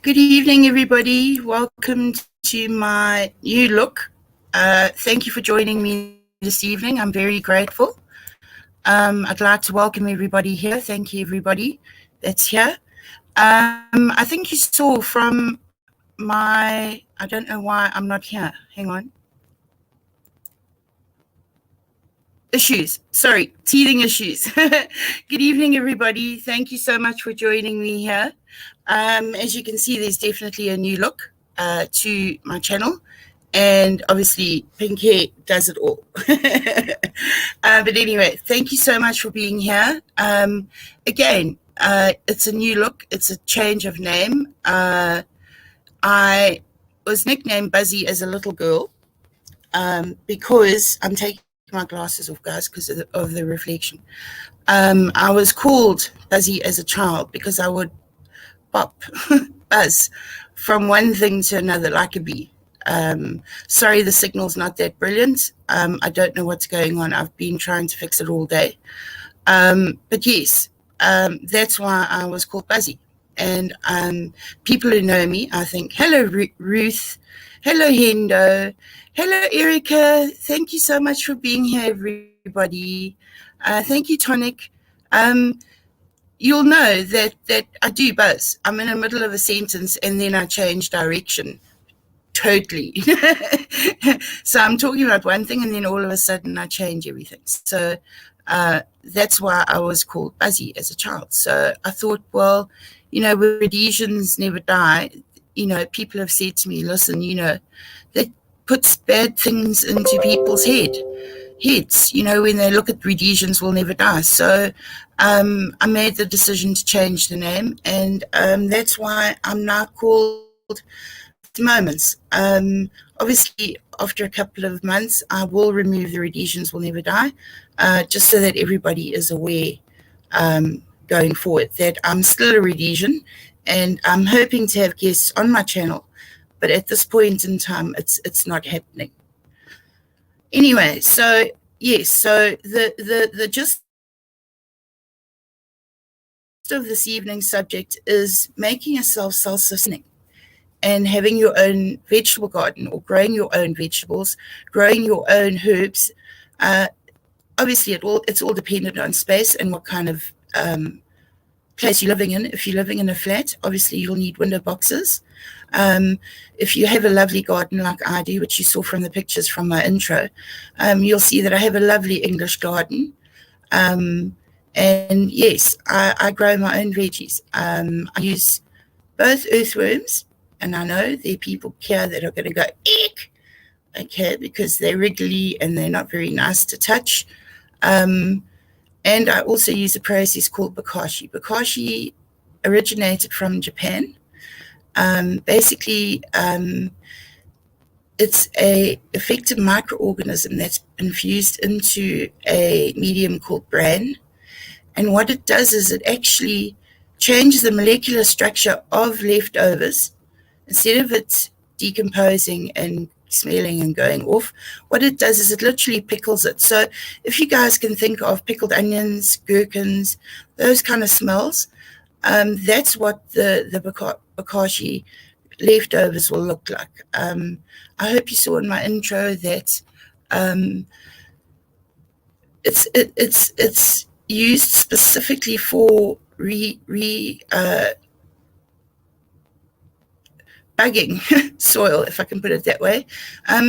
Good evening, everybody. Welcome to my new look. Thank you for joining me this evening. I'm very grateful. I'd like to welcome everybody here. Thank you, everybody that's here. I think you saw from I don't know why I'm not here. Hang on. Teething issues. Good evening, everybody. Thank you so much for joining me here. As you can see, there's definitely a new look to my channel, and obviously pink hair does it all. But anyway, thank you so much for being here. Again, it's a new look. It's a change of name. I was nicknamed Buzzy as a little girl because I'm taking my glasses off, guys, because of the reflection. I was called Buzzy as a child because I would buzz from one thing to another like a bee. Sorry, the signal's not that brilliant. I don't know what's going on. I've been trying to fix it all day. But yes, that's why I was called Buzzy. And people who know me, I think, hello, Ruth. Hello, Hendo. Hello, Erica. Thank you so much for being here, everybody. Thank you, Tonic. You'll know that I do buzz. I'm in the middle of a sentence and then I change direction totally. So I'm talking about one thing and then all of a sudden I change everything. So that's why I was called Buzzy as a child. So I thought, well, adhesions never die. People have said to me, listen, that puts bad things into people's heads, when they look at adhesions will never die. So I made the decision to change the name, and that's why I'm now called Moments. Obviously, after a couple of months, I will remove the adhesions will never die, just so that everybody is aware going forward that I'm still a adhesion, and I'm hoping to have guests on my channel, but at this point in time, it's not happening. Anyway, so yes, so the gist of this evening's subject is making yourself self-sustaining and having your own vegetable garden, or growing your own vegetables, growing your own herbs. Obviously, it's all dependent on space and what kind of place you're living in. If you're living in a flat, obviously you'll need window boxes. If you have a lovely garden like I do, which you saw from the pictures from my intro, you'll see that I have a lovely English garden. And yes, I grow my own veggies. I use both earthworms, and I know there are people here that are going to go, eek, okay, because they're wriggly and they're not very nice to touch. And I also use a process called bokashi. Bokashi originated from Japan. Basically, it's a effective microorganism that's infused into a medium called bran. And what it does is it actually changes the molecular structure of leftovers. Instead of it decomposing and smelling and going off, what it does is it literally pickles it. So if you guys can think of pickled onions, gherkins, those kind of smells, that's what the bokashi leftovers will look like. I hope you saw in my intro that it's used specifically for bugging soil, if I can put it that way.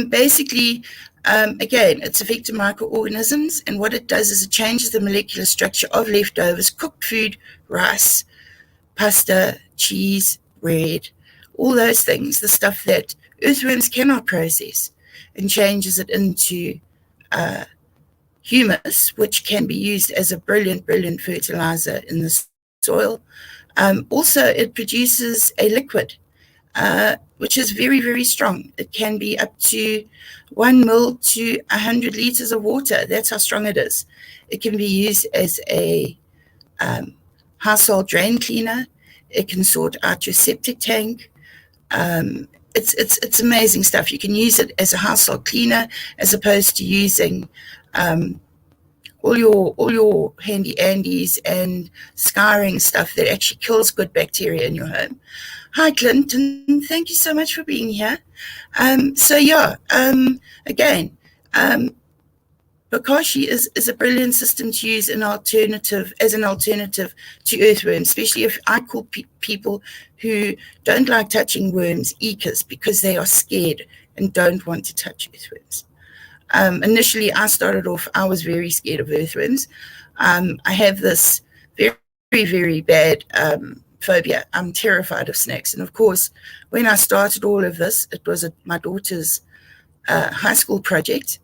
Basically, again, it's effective microorganisms, and what it does is it changes the molecular structure of leftovers, cooked food, rice, pasta, cheese, bread, all those things, the stuff that earthworms cannot process, and changes it into humus, which can be used as a brilliant fertilizer in the soil. Also, it produces a liquid, which is very strong. It can be up to 1 mil to 100 liters of water. That's how strong it is. It can be used as a household drain cleaner. It can sort out your septic tank. It's amazing stuff. You can use it as a household cleaner as opposed to using all your handy andies and scouring stuff that actually kills good bacteria in your home. Hi, Clinton. Thank you so much for being here. Again, um, Bokashi is a brilliant system to use as an alternative to earthworms, especially if I call people who don't like touching worms ecas because they are scared and don't want to touch earthworms. Initially, I was very scared of earthworms. I have this very, very bad phobia. I'm terrified of snakes. And of course, when I started all of this, it was my daughter's high school project.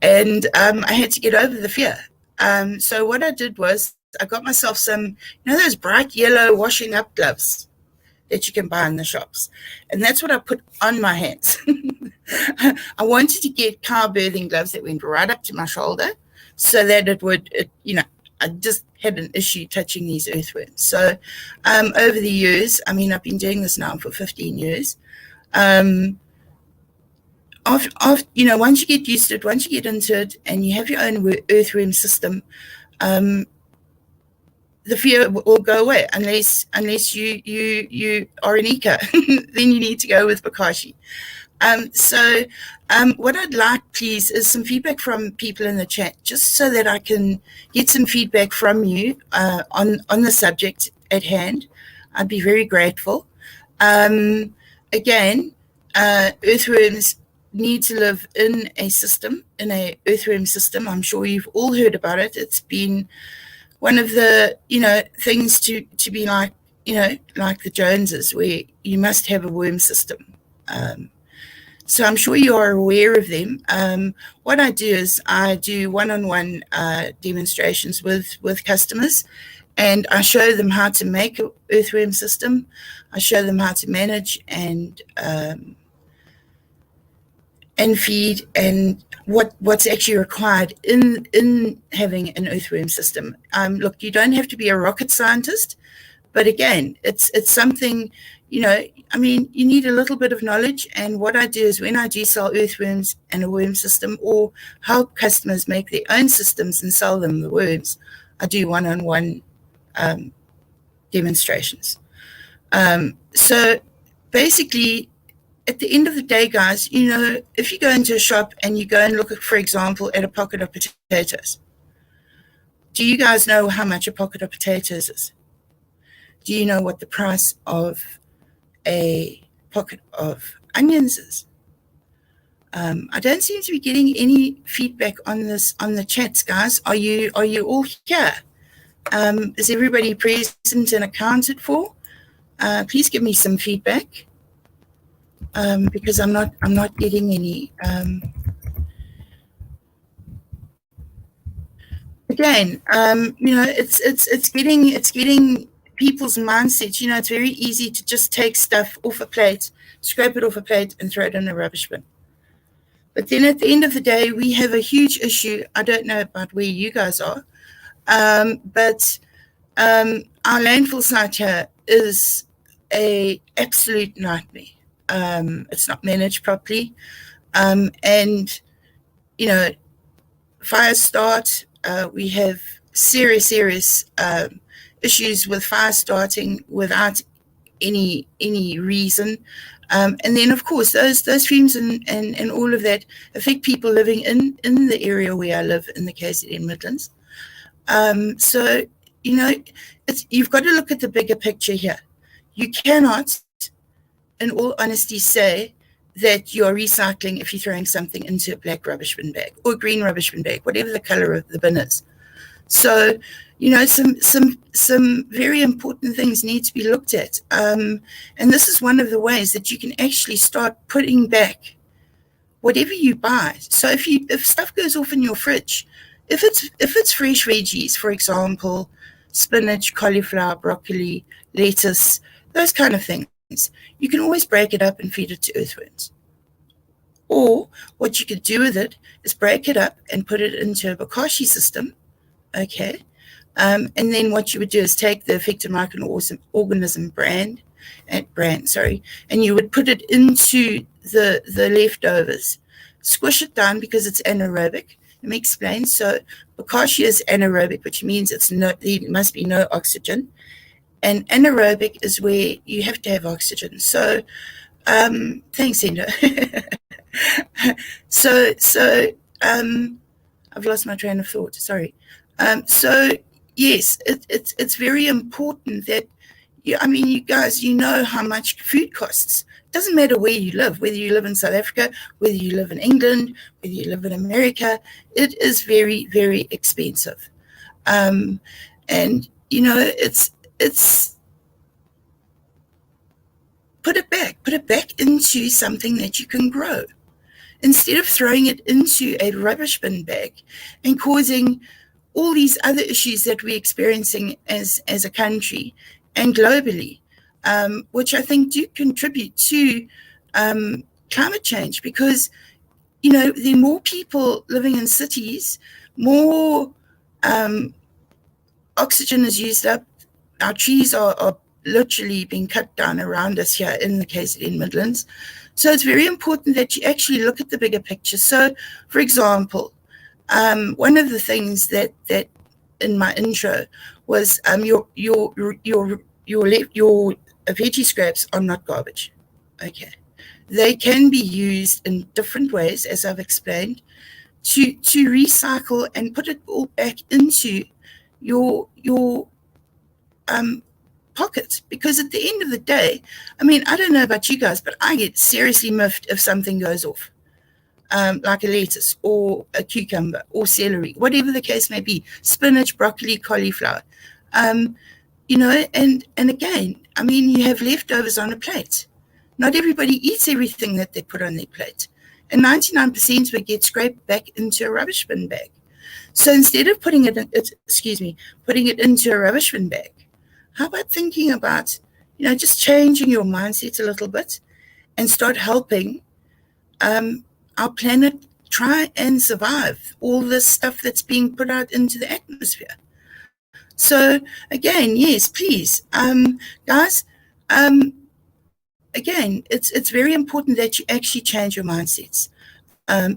And I had to get over the fear. So what I did was I got myself those bright yellow washing up gloves that you can buy in the shops. And that's what I put on my hands. I wanted to get cow birthing gloves that went right up to my shoulder so that I just had an issue touching these earthworms. So over the years, I've been doing this now for 15 years. Once you get used to it, once you get into it and you have your own earthworm system, the fear will go away unless you are an Ika. Then you need to go with Bokashi. What I'd like, please, is some feedback from people in the chat, just so that I can get some feedback from you on the subject at hand. I'd be very grateful. Again, earthworms need to live in a earthworm system. I'm sure you've all heard about it. It's been one of the things to be like the Joneses, where you must have a worm system. So I'm sure you are aware of them. What I do is I do one-on-one demonstrations with customers, and I show them how to make an earthworm system. I show them how to manage and feed, and what's actually required in having an earthworm system. Look, you don't have to be a rocket scientist, but again, it's something, you need a little bit of knowledge. And what I do is when I do sell earthworms and a worm system, or help customers make their own systems and sell them the worms, I do one-on-one demonstrations. So basically, at the end of the day, guys, if you go into a shop and you go and look, for example, at a pocket of potatoes, do you guys know how much a pocket of potatoes is? Do you know what the price of a pocket of onions is? I don't seem to be getting any feedback on this on the chats, guys. Are you all here? Is everybody present and accounted for? Please give me some feedback. Because I'm not getting any. Again, it's getting people's mindsets. It's very easy to just take stuff off a plate, scrape it off a plate, and throw it in a rubbish bin. But then at the end of the day, we have a huge issue. I don't know about where you guys are, but our landfill site here is an absolute nightmare. It's not managed properly. And, fire start, we have serious issues with fire starting without any reason. And then, of course, those fumes and all of that affect people living in the area where I live, in the KZN Midlands. So, you've got to look at the bigger picture here. You cannot, in all honesty, say that you're recycling if you're throwing something into a black rubbish bin bag or green rubbish bin bag, whatever the color of the bin is. So, some very important things need to be looked at. And this is one of the ways that you can actually start putting back whatever you buy. So if stuff goes off in your fridge, if it's fresh veggies, for example, spinach, cauliflower, broccoli, lettuce, those kind of things, you can always break it up and feed it to earthworms. Or what you could do with it is break it up and put it into a Bokashi system, okay? And then what you would do is take the affected microorganism brand, and you would put it into the leftovers, squish it down because it's anaerobic. Let me explain. So bokashi is anaerobic, which means there must be no oxygen. And anaerobic is where you have to have oxygen. So, thanks, Endo. So, I've lost my train of thought. Sorry. So, yes, it's very important that you guys, you know how much food costs. It doesn't matter where you live, whether you live in South Africa, whether you live in England, whether you live in America. It is very, very expensive. Um, and it's put it back into something that you can grow instead of throwing it into a rubbish bin bag and causing all these other issues that we're experiencing as a country and globally, which I think do contribute to climate change, because there are more people living in cities, more oxygen is used up. Our trees are literally being cut down around us here in the KZN Midlands. So it's very important that you actually look at the bigger picture. So, for example, one of the things that in my intro was your veggie scraps are not garbage. Okay, they can be used in different ways, as I've explained, to recycle and put it all back into your pockets. Because at the end of the day, I don't know about you guys, but I get seriously miffed if something goes off. Like a lettuce or a cucumber or celery, whatever the case may be, spinach, broccoli, cauliflower. And again, you have leftovers on a plate. Not everybody eats everything that they put on their plate. And 99% will get scraped back into a rubbish bin bag. So instead of putting it into a rubbish bin bag, how about thinking about, just changing your mindset a little bit and start helping our planet try and survive all this stuff that's being put out into the atmosphere. So again, yes, please, guys, again, it's very important that you actually change your mindsets.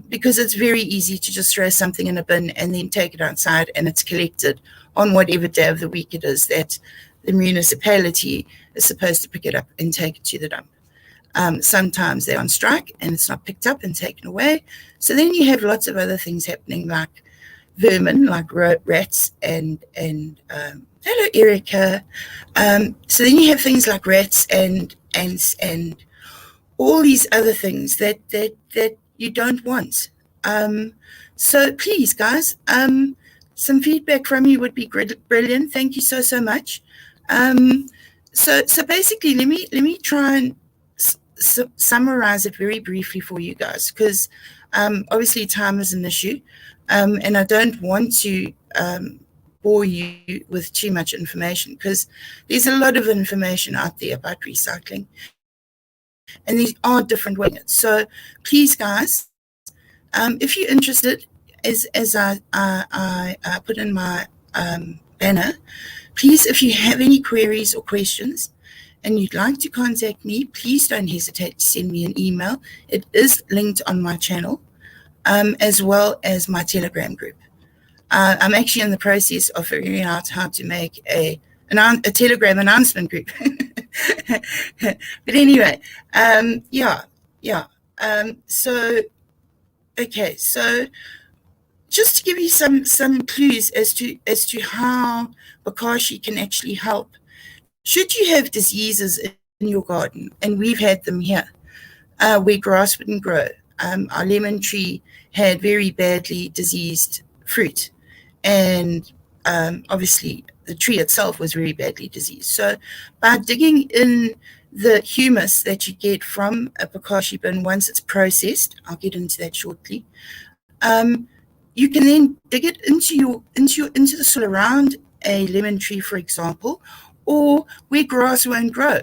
Because it's very easy to just throw something in a bin and then take it outside and it's collected on whatever day of the week it is that the municipality is supposed to pick it up and take it to the dump. Sometimes they're on strike and it's not picked up and taken away. So then you have lots of other things happening, like vermin, like rats and hello, Erica. So then you have things like rats and ants and all these other things that you don't want. So please, guys, some feedback from you would be brilliant. Thank you so much. So basically, let me try and summarize it very briefly for you guys, because obviously time is an issue, and I don't want to bore you with too much information, because there's a lot of information out there about recycling, and these are different ways. So please, guys, if you're interested, as I put in my banner, please, if you have any queries or questions and you'd like to contact me, please don't hesitate to send me an email. It is linked on my channel, as well as my Telegram group. I'm actually in the process of figuring out how to make a Telegram announcement group. But anyway, so, okay, so just to give you some clues as to how bokashi can actually help. Should you have diseases in your garden, and we've had them here, where grass wouldn't grow. Our lemon tree had very badly diseased fruit, and obviously the tree itself was very badly diseased. So by digging in the humus that you get from a bokashi bin once it's processed, I'll get into that shortly, you can then dig it into the soil around a lemon tree, for example, or where grass won't grow.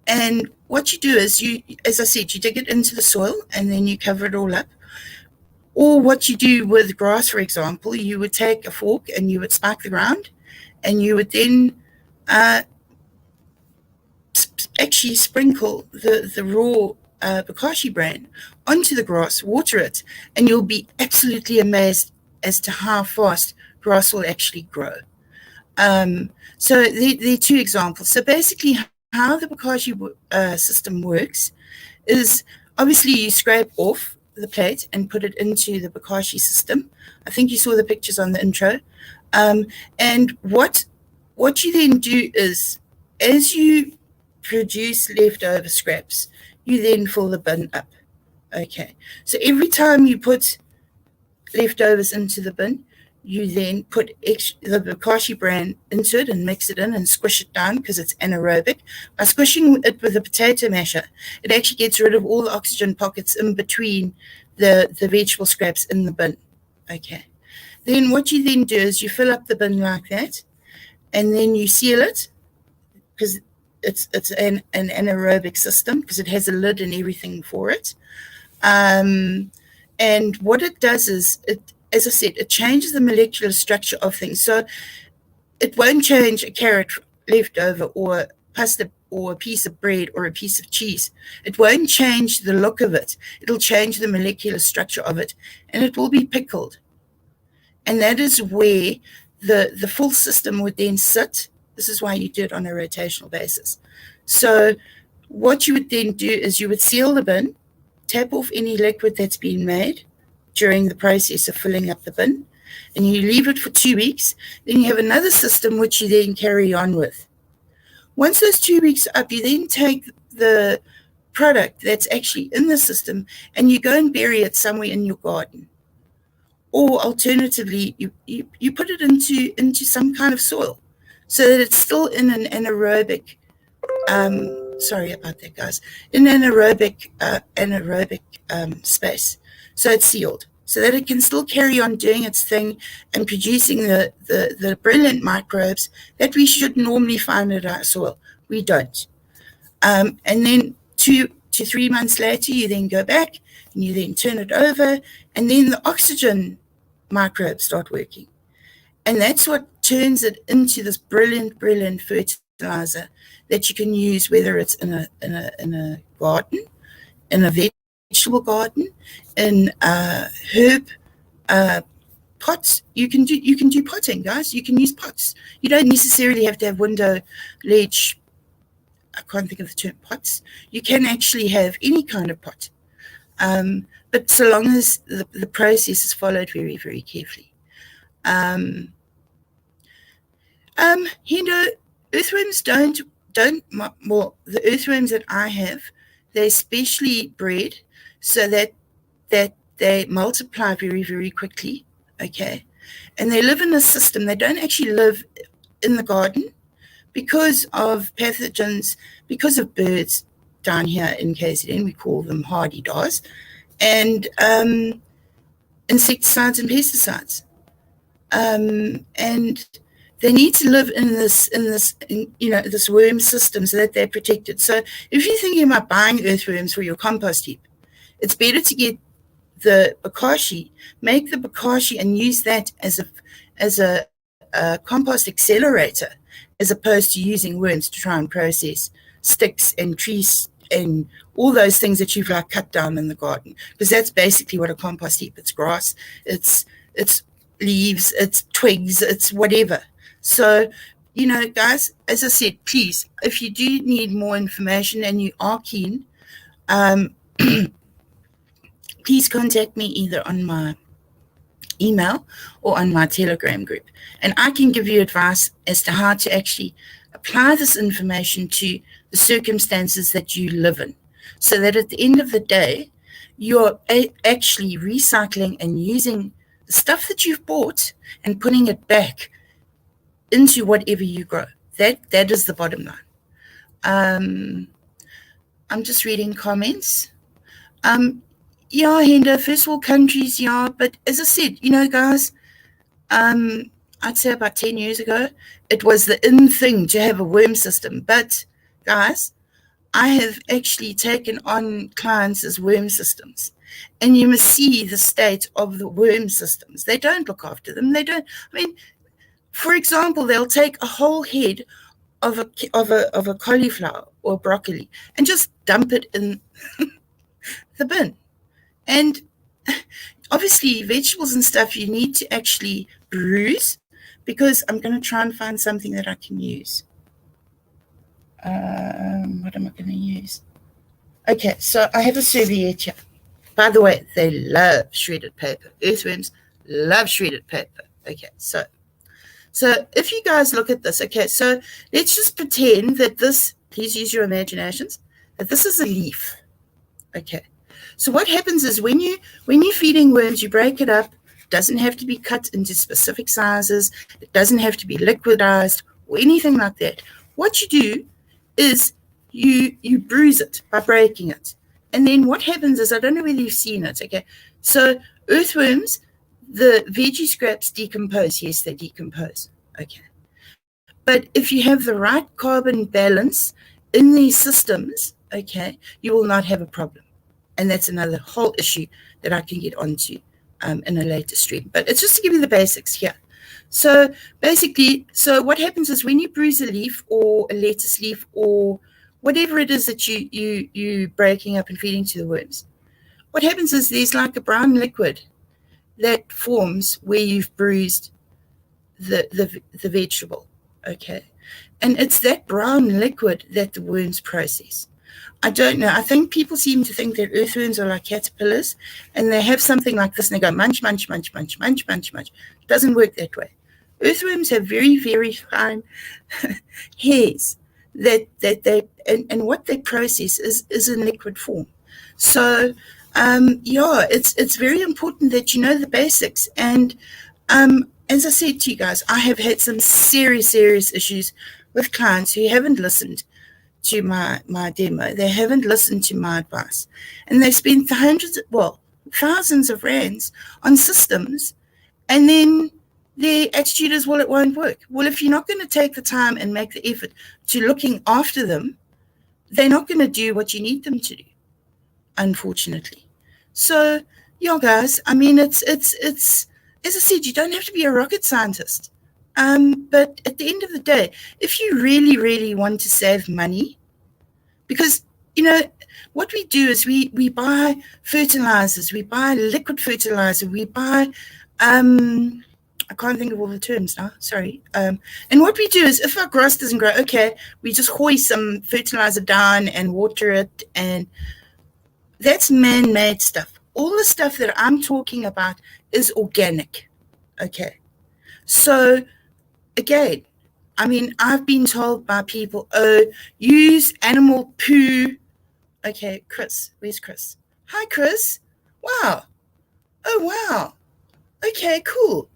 And what you do is, as I said, you dig it into the soil and then you cover it all up. Or what you do with grass, for example, you would take a fork and you would spike the ground, and you would then actually sprinkle the raw bokashi bran onto the grass, water it, and you'll be absolutely amazed as to how fast grass will actually grow. So there are two examples. So basically, how the bokashi system works is obviously you scrape off the plate and put it into the bokashi system. I think you saw the pictures on the intro. And what you then do is, as you produce leftover scraps, you then fill the bin up. Okay, so every time you put leftovers into the bin, you then put the bokashi bran into it and mix it in and squish it down because it's anaerobic. By squishing it with a potato masher, it actually gets rid of all the oxygen pockets in between the vegetable scraps in the bin. Okay. Then what you then do is you fill up the bin like that, and then you seal it because it's an anaerobic system because it has a lid and everything for it. And what it does is, as I said, it changes the molecular structure of things. So it won't change a carrot leftover or pasta or a piece of bread or a piece of cheese. It won't change the look of it. It'll change the molecular structure of it, and it will be pickled. And that is where the full system would then sit. This is why you do it on a rotational basis. So what you would then do is you would seal the bin, tap off any liquid that's been made during the process of filling up the bin, and you leave it for 2 weeks. Then you have another system which you then carry on with. Once those 2 weeks are up, you then take the product that's actually in the system and you go and bury it somewhere in your garden. Or alternatively, you put it into some kind of soil so that it's still in an anaerobic, sorry about that, guys, in an anaerobic space. So it's sealed so that it can still carry on doing its thing and producing the brilliant microbes that we should normally find in our soil. We don't. And then 2 to 3 months later, you then go back and you then turn it over, and then the oxygen microbes start working. And that's what turns it into this brilliant fertilizer that you can use, whether it's in a garden, in a vegetable garden, in herb pots. You can do potting, guys. You can use pots. You don't necessarily have to have window ledge. I can't think of the term pots. You can actually have any kind of pot, but so long as the process is followed very carefully. Earthworms don't. Well, the earthworms that I have, they're specially bred so that they multiply very quickly. Okay, and they live in a system. They don't actually live in the garden because of pathogens, because of birds down here in KZN. We call them hardy daws, and insecticides and pesticides, and they need to live in this worm system so that they're protected. So if you're thinking about buying earthworms for your compost heap, it's better to get the bokashi, make the bokashi and use that as a compost accelerator, as opposed to using worms to try and process sticks and trees and all those things that you've cut down in the garden. Because that's basically what a compost heap. It's grass, it's leaves, it's twigs, it's whatever. So, guys, as I said, please, if you do need more information and you are keen, please contact me either on my email or on my Telegram group. And I can give you advice as to how to actually apply this information to the circumstances that you live in, so that at the end of the day, you're actually recycling and using the stuff that you've bought and putting it back into whatever you grow. That is the bottom line. I'm just reading comments. Yeah, Henda, first world countries, yeah, but as I said, guys, I'd say about 10 years ago, it was the in thing to have a worm system. But, guys, I have actually taken on clients as worm systems. And you must see the state of the worm systems. They don't look after them. They don't. For example, they'll take a whole head of a cauliflower or broccoli and just dump it in the bin. And Obviously, vegetables and stuff you need to actually bruise, because I'm going to try and find something that I can use. What am I going to use? Okay, so I have a serviette here. By the way, they love shredded paper. Earthworms love shredded paper. Okay, so if you guys look at this, okay, so let's just pretend that this, please use your imaginations, that this is a leaf. Okay. So what happens is when you're feeding worms, you break it up. It doesn't have to be cut into specific sizes. It doesn't have to be liquidized or anything like that. What you do is you bruise it by breaking it. And then what happens is, I don't know whether you've seen it, okay? So earthworms, the veggie scraps decompose. Yes, they decompose. Okay. But if you have the right carbon balance in these systems, okay, you will not have a problem. And that's another whole issue that I can get onto in a later stream. But it's just to give you the basics here. So basically, so what happens is when you bruise a leaf or a lettuce leaf or whatever it is that you breaking up and feeding to the worms, what happens is there's like a brown liquid that forms where you've bruised the vegetable, okay? And it's that brown liquid that the worms process. I don't know. I think people seem to think that earthworms are like caterpillars, and they have something like this, and they go munch, munch, munch, munch, munch, munch, munch. It doesn't work that way. Earthworms have very, very fine hairs that they and what they process is in liquid form. So yeah, it's very important that you know the basics. And as I said to you guys, I have had some serious issues with clients who haven't listened to my demo. They haven't listened to my advice, and they've spent thousands of rands on systems, and then their attitude is, well, it won't work. Well, if you're not going to take the time and make the effort to looking after them, they're not going to do what you need them to do, unfortunately. So yeah, guys, I mean, it's as I said, you don't have to be a rocket scientist. But at the end of the day, if you really want to save money, because, you know, what we do is we buy fertilizers, we buy liquid fertilizer, we buy, I can't think of all the terms now, sorry. And what we do is, if our grass doesn't grow, okay, we just hoist some fertilizer down and water it, and that's man-made stuff. All the stuff that I'm talking about is organic, okay? So, again, I mean, I've been told by people, oh, use animal poo. Okay, Chris, where's Chris? Hi, Chris. Wow. Oh, wow. Okay, cool.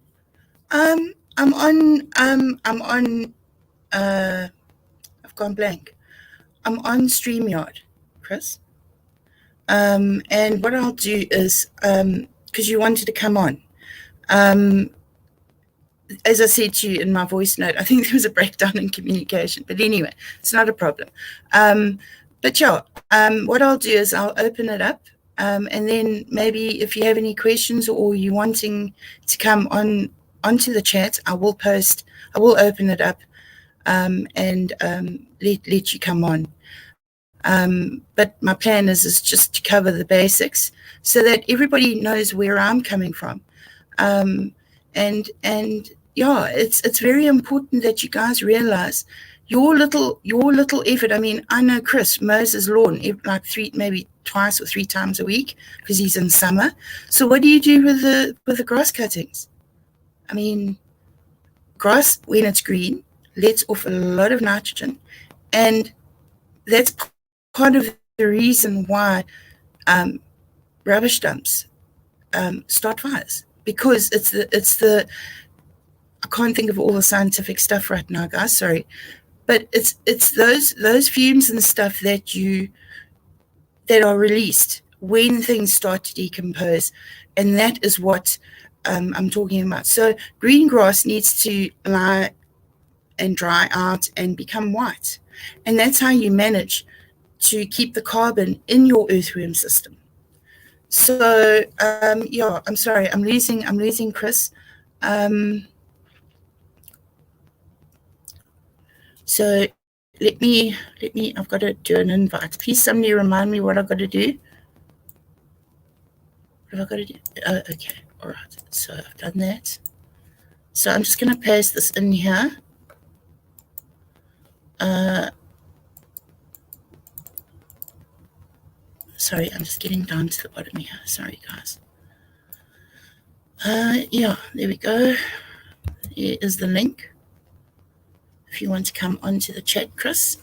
I'm on, I've gone blank. I'm on StreamYard, Chris. And what I'll do is, because you wanted to come on, as I said to you in my voice note, I think there was a breakdown in communication. But anyway, it's not a problem. But yeah, what I'll do is I'll open it up. And then maybe if you have any questions or you wanting to come onto the chat, I will open it up and let you come on. But my plan is just to cover the basics so that everybody knows where I'm coming from. And yeah, it's very important that you guys realize your little effort. I mean, I know Chris mows his lawn like maybe twice or three times a week because he's in summer. So what do you do with the grass cuttings? I mean, grass, when it's green, lets off a lot of nitrogen, and that's part of the reason why rubbish dumps start fires, because it's the I can't think of all the scientific stuff right now, guys, sorry, but it's those fumes and stuff that are released when things start to decompose, and that is what I'm talking about. So green grass needs to lie and dry out and become white, and that's how you manage to keep the carbon in your earthworm system. So yeah, I'm sorry, I'm losing Chris. So let me, I've got to do an invite. Please somebody remind me what I've got to do. have I got to do? Okay, all right. So I've done that. So I'm just going to paste this in here. Sorry, I'm just getting down to the bottom here. Sorry, guys. Yeah, there we go. Here is the link. If you want to come onto the chat, Chris.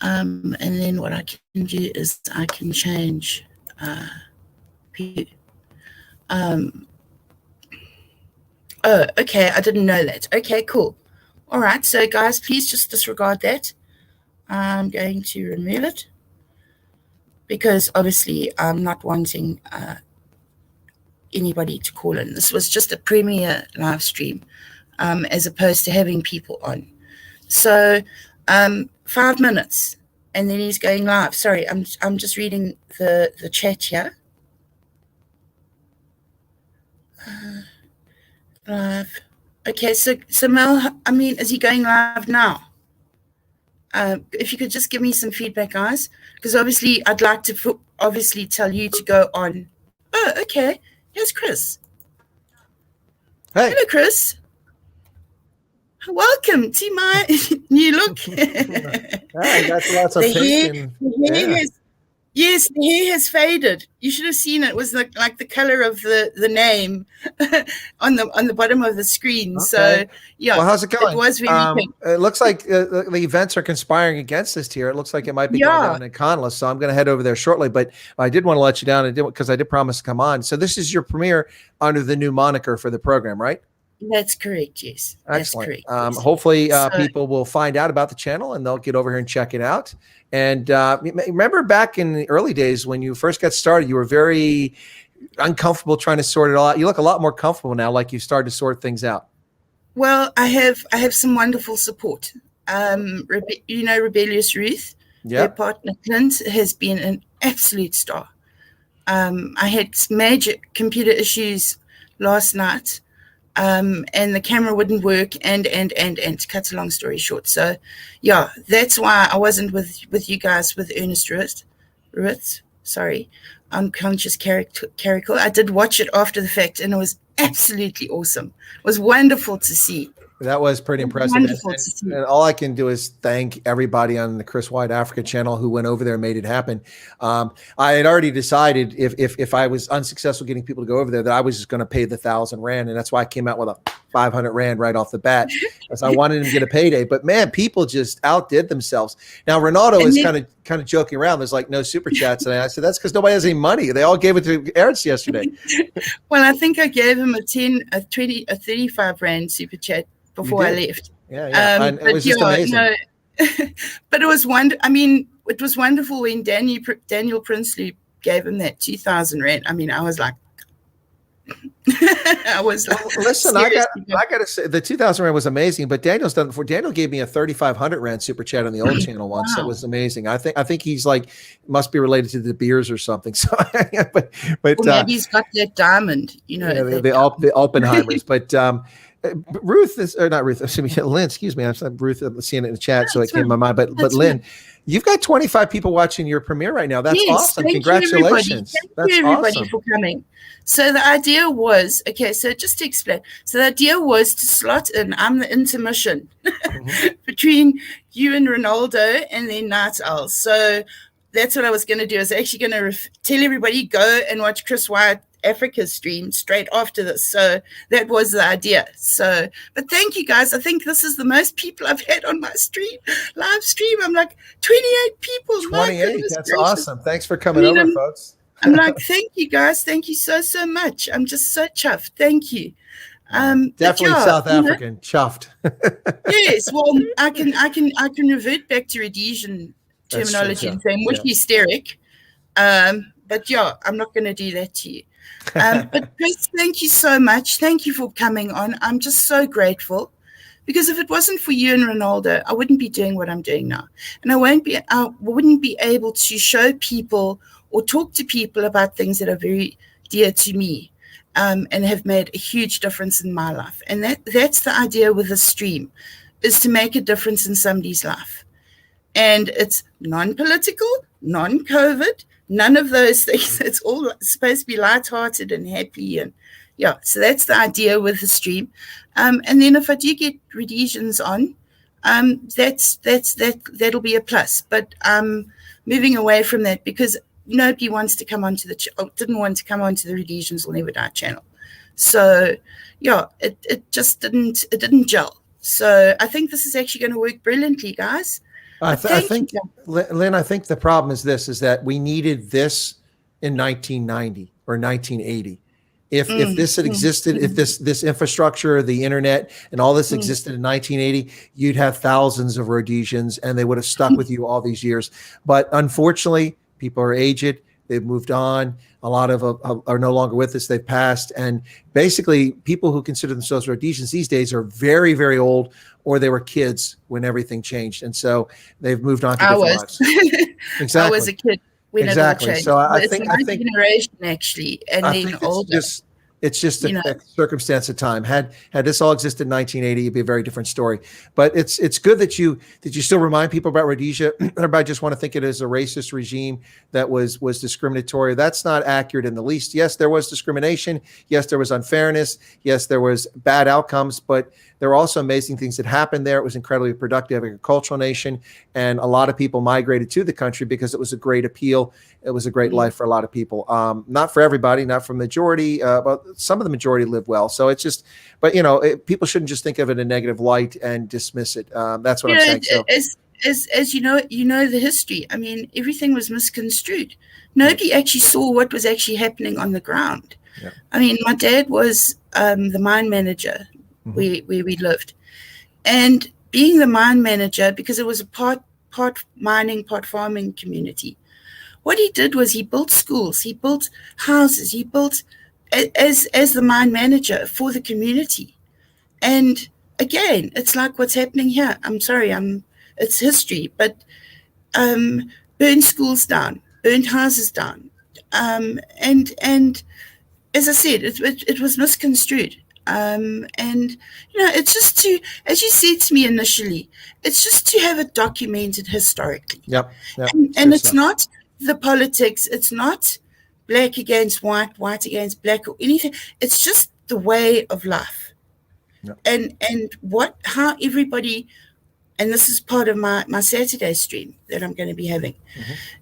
And then what I can do is I can change view. Oh, okay, I didn't know that. Okay, cool. All right, so guys, please just disregard that. I'm going to remove it because obviously I'm not wanting anybody to call in. This was just a premiere live stream as opposed to having people on. So 5 minutes and then he's going live. Sorry, I'm just reading the chat here. Live. Okay, so Mel, I mean, is he going live now? If you could just give me some feedback, guys, because obviously I'd like to obviously tell you to go on. Oh, okay. Here's Chris. Hey. Hello, Chris. Welcome to my new look. I got lots of pink. Yes, the hair has faded. You should have seen it. It was like the color of the name on the bottom of the screen. Okay. So yeah, well, how's it going? It was very pink. It looks like the events are conspiring against us here. It looks like it might be going down in Conless, so I'm going to head over there shortly. But I did want to let you down because I did promise to come on. So this is your premiere under the new moniker for the program, right? That's correct, yes. Excellent. That's correct. Hopefully people will find out about the channel and they'll get over here and check it out. And remember back in the early days when you first got started, you were very uncomfortable trying to sort it all out. You look a lot more comfortable now, like you started to sort things out. Well, I have some wonderful support. Rebellious Ruth, their partner Clint, has been an absolute star. I had major computer issues last night. And the camera wouldn't work and to cut a long story short. So yeah, that's why I wasn't with you guys with Ernest Ruiz, sorry, Unconscious Carical. I did watch it after the fact and it was absolutely awesome. It was wonderful to see. That was pretty impressive. And all I can do is thank everybody on the Chris White Africa channel who went over there and made it happen. I had already decided if I was unsuccessful getting people to go over there, that I was just going to pay the 1,000 Rand. And that's why I came out with a 500 Rand right off the bat, because I wanted him to get a payday. But man, people just outdid themselves. Now, Ronaldo is kind of joking around. There's like no super chats. And I said, that's because nobody has any money. They all gave it to Ernst yesterday. Well, I think I gave him a 35 Rand super chat before I left. Yeah. It was just amazing. No, but it was it was wonderful when Daniel Princely gave him that 2,000 Rand. I mean, I was like, listen, I got to say the 2,000 Rand was amazing, but Daniel's done it before. Daniel gave me a 3,500 Rand super chat on the old channel once. Wow. That was amazing. I think he's like, must be related to the beers or something. So, but maybe he's got that diamond, the Oppenheimers, but, Ruth is, or not Ruth, excuse me, Lynn, excuse me. I'm Ruth, I'm seeing it in the chat, so it came to my mind. But Lynn, you've got 25 people watching your premiere right now. That's awesome. Congratulations. Thank you, everybody, for coming. So the idea was, so just to explain. So the idea was to slot in, I'm the intermission between you and Ronaldo and then Night Owl. So that's what I was going to do. I was actually going to tell everybody, go and watch Chris White Africa stream straight after this. So that was the idea. So, but thank you guys. I think this is the most people I've had on my live stream. I'm like 28 people. 28. That's awesome. Thanks for coming over, folks. I'm like, thank you guys. Thank you so much. I'm just so chuffed. Thank you. Definitely South African, chuffed. Yes. Well, I can revert back to Rhodesian terminology and say much hysteric. But yeah, I'm not going to do that to you. But Chris, thank you so much. Thank you for coming on. I'm just so grateful, because if it wasn't for you and Ronaldo, I wouldn't be doing what I'm doing now, and I wouldn't be able to show people or talk to people about things that are very dear to me, and have made a huge difference in my life. And that's the idea with the stream, is to make a difference in somebody's life. And it's non-political, non-COVID, None of those things. It's all supposed to be lighthearted and happy. And yeah, so that's the idea with the stream. And then if I do get Rhodesians on, that'll be a plus. But moving away from that, because nobody wants to come onto didn't want to come onto the Rhodesians Will Never Die channel. So yeah, it just didn't gel. So I think this is actually going to work brilliantly, guys. I think, Lynn, I think the problem is that we needed this in 1990 or 1980. If this had existed, if this infrastructure, the internet, and all this existed in 1980, you'd have thousands of Rhodesians, and they would have stuck with you all these years. But unfortunately, people are aged. They've moved on. A lot of are no longer with us. They've passed. And basically, people who consider themselves Rhodesians these days are very, very old, or they were kids when everything changed. And so they've moved on to different lives. Exactly. I was a kid when it all changed. So I think generation, actually, and then older. It's just a circumstance of time. Had this all existed in 1980, it'd be a very different story. But it's good that you still remind people about Rhodesia. Everybody just want to think it as a racist regime that was discriminatory. That's not accurate in the least. Yes, there was discrimination. Yes, there was unfairness. Yes, there was bad outcomes. But there were also amazing things that happened there. It was incredibly productive agricultural nation, and a lot of people migrated to the country because it was a great appeal. It was a great life for a lot of people. Not for everybody, not for the majority, but some of the majority live well. So it's just, but people shouldn't just think of it in a negative light and dismiss it. That's what I'm saying. So, as you know the history. I mean, everything was misconstrued. Nobody actually saw what was actually happening on the ground. Yeah. I mean, my dad was the mine manager where we lived, and being the mine manager, because it was a part mining, part farming community. What he did was he built schools, he built houses, he built as the mine manager for the community. And again, it's like what's happening here. I'm sorry, it's history, but burned schools down, burned houses down, and as I said, it was misconstrued. And it's just to, as you said to me initially, it's just to have it documented historically. Yep. And it's not the politics, it's not black against white, white against black or anything. It's just the way of life. Yep. And how everybody, and this is part of my Saturday stream that I'm going to be having,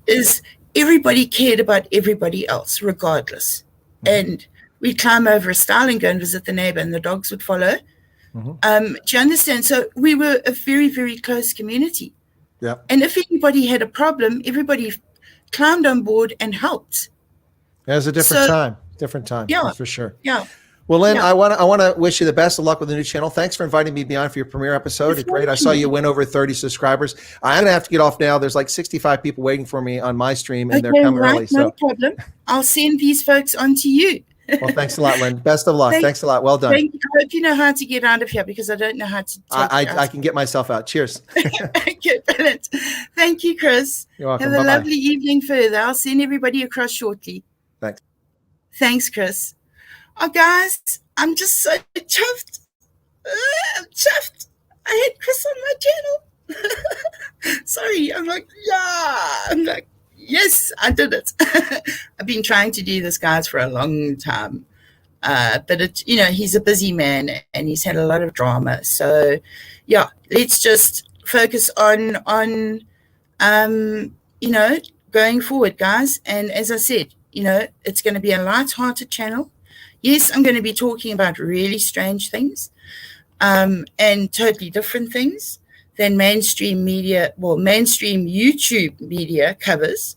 is everybody cared about everybody else regardless. And we'd climb over a stile and go and visit the neighbor, and the dogs would follow. Do you understand? So we were a very, very close community. Yeah. And if anybody had a problem, everybody climbed on board and helped. It was a different time. Yeah, that's for sure. Yeah. Well, Lynn, I want to wish you the best of luck with the new channel. Thanks for inviting me beyond for your premiere episode. It's great. I saw you win over 30 subscribers. I'm going to have to get off now. There's like 65 people waiting for me on my stream, and they're coming early. No problem. I'll send these folks on to you. Well, thanks a lot, Lynn. Best of luck. Thanks a lot. Well done. I hope you know how to get out of here, because I don't know how to. I can get myself out. Cheers. Okay, brilliant. Thank you, Chris. You're welcome. Have a lovely evening further. I'll send everybody across shortly. Thanks. Thanks, Chris. Oh, guys, I'm just so chuffed. I'm chuffed. I had Chris on my channel. Sorry, I'm like, yes, I did it. I've been trying to do this, guys, for a long time. But he's a busy man and he's had a lot of drama. So yeah, let's just focus on going forward, guys. And as I said, it's going to be a light-hearted channel. Yes, I'm going to be talking about really strange things and totally different things than mainstream YouTube media covers,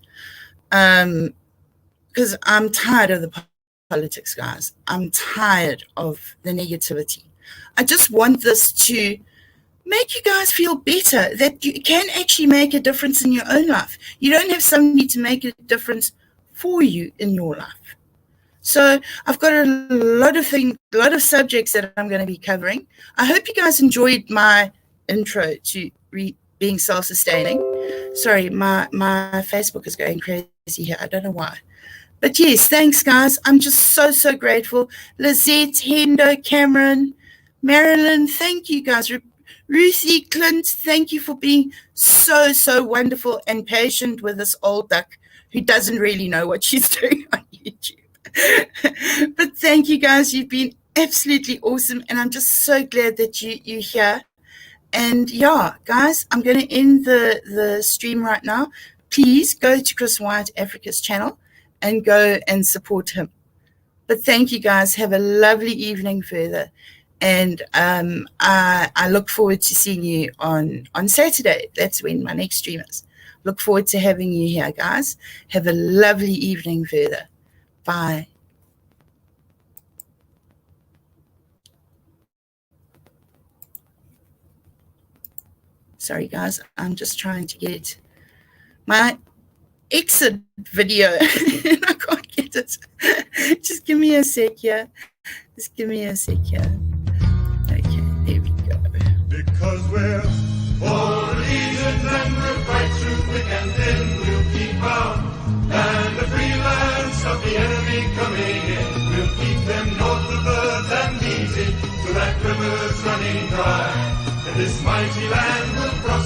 because I'm tired of the politics, guys. I'm tired of the negativity. I just want this to make you guys feel better, that you can actually make a difference in your own life. You don't have somebody to make a difference for you in your life. So I've got a lot of subjects that I'm going to be covering. I hope you guys enjoyed my intro to being self-sustaining. Sorry, my Facebook is going crazy here. I don't know why. But yes, thanks, guys. I'm just so grateful. Lizette, Hendo, Cameron, Marilyn, thank you, guys. Ruthie, Clint, thank you for being so wonderful and patient with this old duck who doesn't really know what she's doing on YouTube. But thank you guys. You've been absolutely awesome. And I'm just so glad that you're here. And yeah, guys, I'm going to end the stream right now. Please go to Chris White Africa's channel and go and support him. But thank you guys. Have a lovely evening further. And I look forward to seeing you on Saturday. That's when my next stream is. Look forward to having you here, guys. Have a lovely evening further. Bye. Sorry, guys. I'm just trying to get my exit video. And I can't get it. Just give me a sec here. Just give me a sec here. Okay, there we go. Because we're all legions and we'll fight through thick and thin. We'll keep our land a free land. Stop the enemy coming in. We'll keep them north of the Zambezi, so that river's running dry. And this mighty land will prosper.